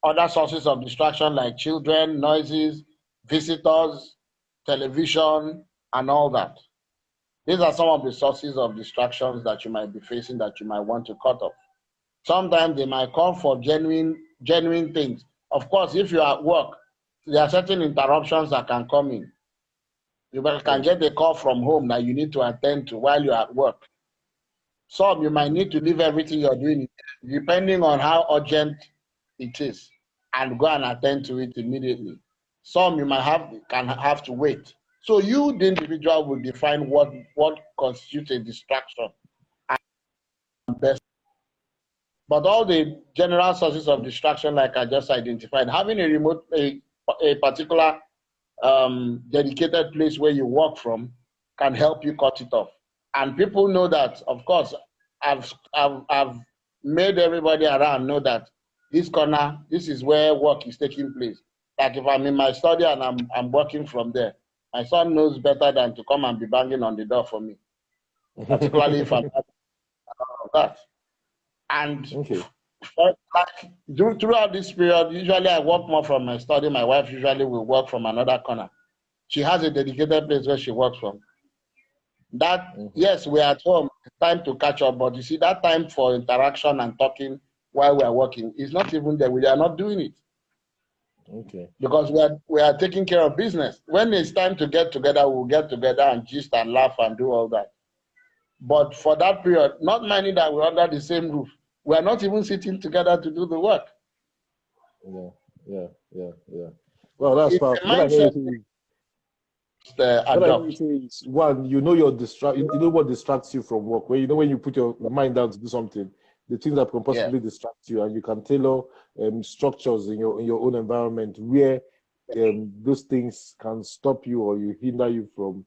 other sources of distraction like children, noises, visitors, television, and all that. These are some of the sources of distractions that you might be facing that you might want to cut off. Sometimes they might call for genuine things. Of course, if you're at work, there are certain interruptions that can come in. You can get a call from home that you need to attend to while you're at work. Some you might need to leave everything you're doing, depending on how urgent it is, and go and attend to it immediately. Some you might can have to wait. So you, the individual, will define what constitutes a distraction and best. But all the general sources of distraction, like I just identified, having a particular dedicated place where you work from can help you cut it off. And people know that, of course, I've made everybody around know that this corner, this is where work is taking place. Like if I'm in my study and I'm working from there, my son knows better than to come and be banging on the door for me, particularly if I'm not that. And throughout this period, usually I work more from my study. My wife usually will work from another corner. She has a dedicated place where she works from. That, yes, we're at home, time to catch up, but you see, that time for interaction and talking while we are working is not even there. We are not doing it. Okay. Because we are taking care of business. When it's time to get together, we'll get together and gist and laugh and do all that. But for that period, not minding that we're under the same roof, we are not even sitting together to do the work. Yeah. Well, that's powerful. What I hear you say is, one, you know you know what distracts you from work. Where you know when you put your mind down to do something, the things that can possibly distract you, and you can tailor structures in your own environment where those things can stop you or you hinder you from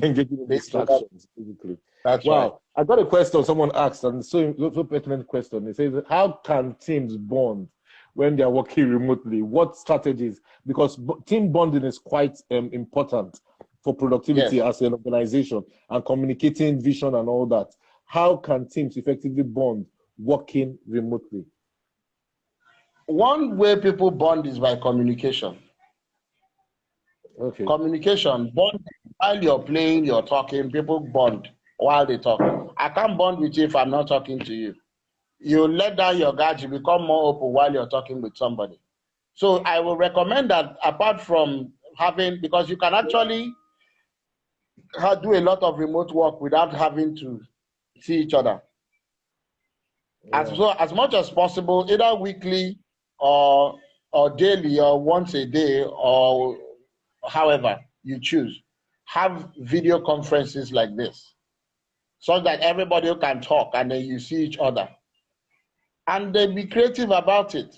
engaging in distractions, basically. That's right. I got a question someone asked, and so pertinent question. It says, how can teams bond when they're working remotely? What strategies? Because team bonding is quite important for productivity as an organization and communicating vision and all that. How can teams effectively bond working remotely? One way people bond is by communication. Okay. Communication, bond. While you're playing, you're talking, people bond while they talk. I can't bond with you if I'm not talking to you. You let down your guard, you become more open while you're talking with somebody. So I will recommend that apart from because you can actually do a lot of remote work without having to see each other. As much as possible, either weekly or daily or once a day or however you choose, have video conferences like this so that everybody can talk and then you see each other. And then be creative about it.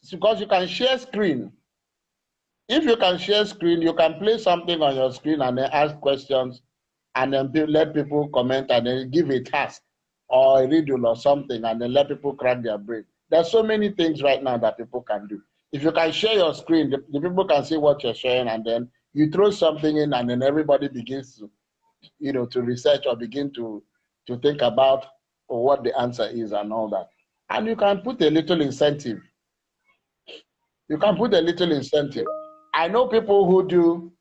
Because you can share screen. If you can share screen, you can play something on your screen and then ask questions and then let people comment and then give a task or a riddle or something and then let people crack their brain. There's so many things right now that people can do. If you can share your screen, the people can see what you're sharing and then you throw something in and then everybody begins to, to research or begin to think about what the answer is and all that. And you can put a little incentive. You can put a little incentive. I know people who do,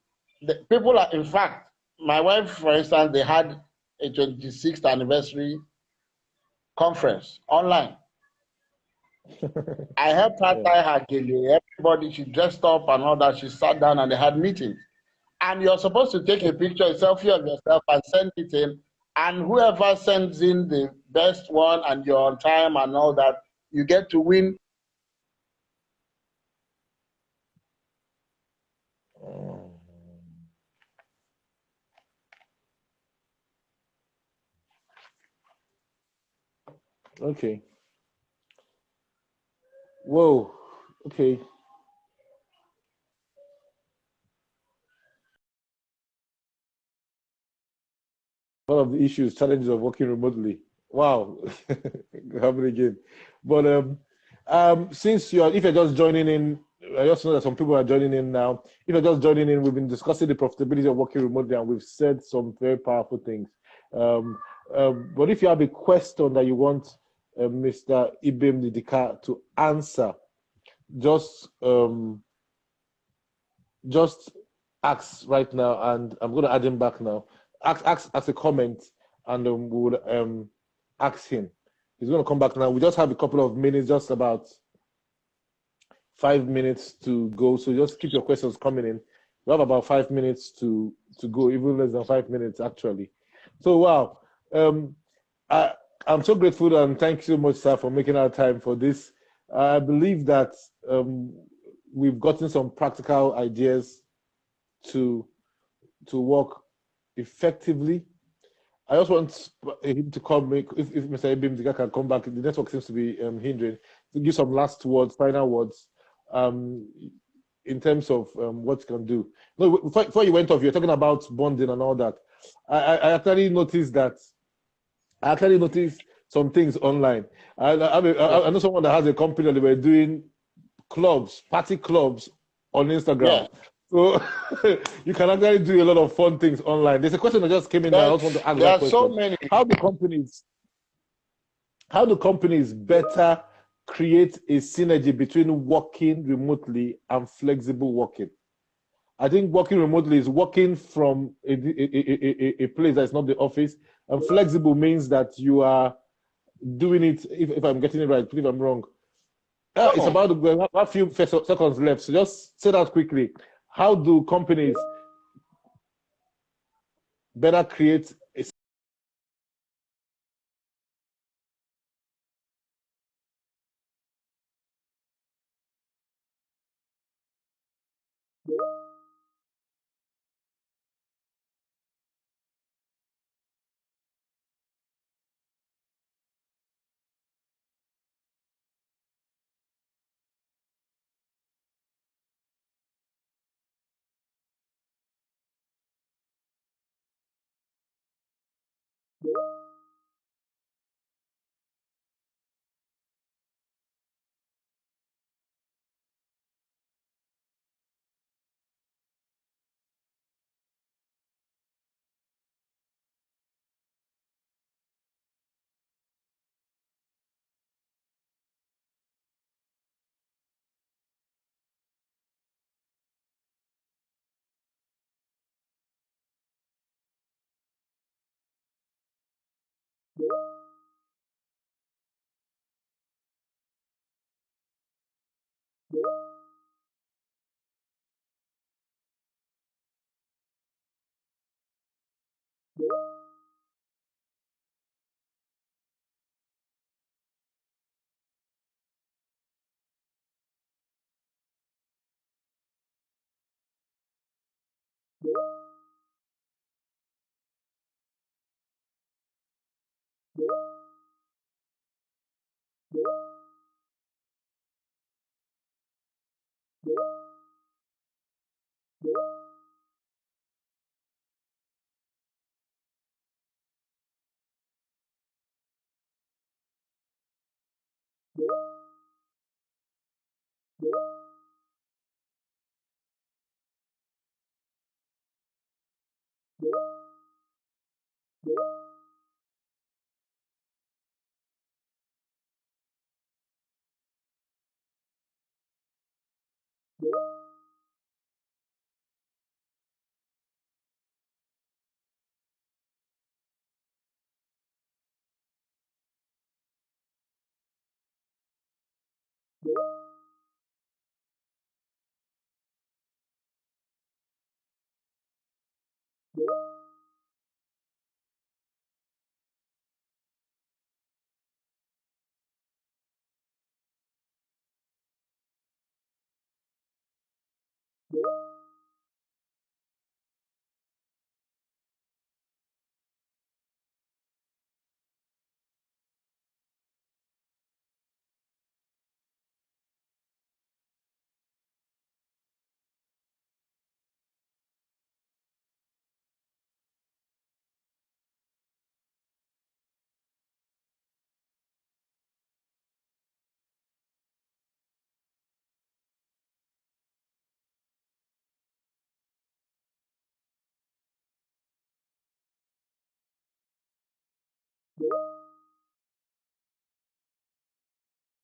people are, in fact, my wife, for instance, they had a 26th anniversary conference online. I helped her tie her gele. Everybody, she dressed up and all that. She sat down and they had meetings. And you're supposed to take a picture, a selfie of yourself and send it in. And whoever sends in the best one and you're on time and all that, you get to win. Okay. Whoa. Okay. One of the issues, challenges of working remotely. Wow. Happening again. But since if you're just joining in, I just know that some people are joining in now. If you're just joining in, we've been discussing the profitability of working remotely, and we've said some very powerful things. Um, but if you have a question that you want Mr. Ibem Idika to answer, just just ask right now, and I'm going to add him back now. Ask a comment, and we'll ask him. He's going to come back now. We just have a couple of minutes, just about 5 minutes to go. So just keep your questions coming in. We have about 5 minutes to go, even less than 5 minutes actually. So wow, um, I I'm so grateful and thank you so much, sir, for making our time for this. I believe that um, we've gotten some practical ideas to work effectively. I just want him to come, if Mr. Ibim Diga can come back. The network seems to be hindering. To give some last words, final words, um, in terms of what you can do. No, before you went off, you're talking about bonding and all that. I actually noticed that. I actually noticed some things online. I know someone that has a company that they were doing clubs, party clubs on Instagram. Yeah, So you can actually do a lot of fun things online. There's a question that just came in now. I just want to ask there that are so question. many. How do companies better create a synergy between working remotely and flexible working? I think working remotely is working from a place that's not the office, and flexible means that you are doing it. If I'm getting it right, please if I'm wrong. It's No, about we have a few seconds left, so just say that quickly. How do companies better create a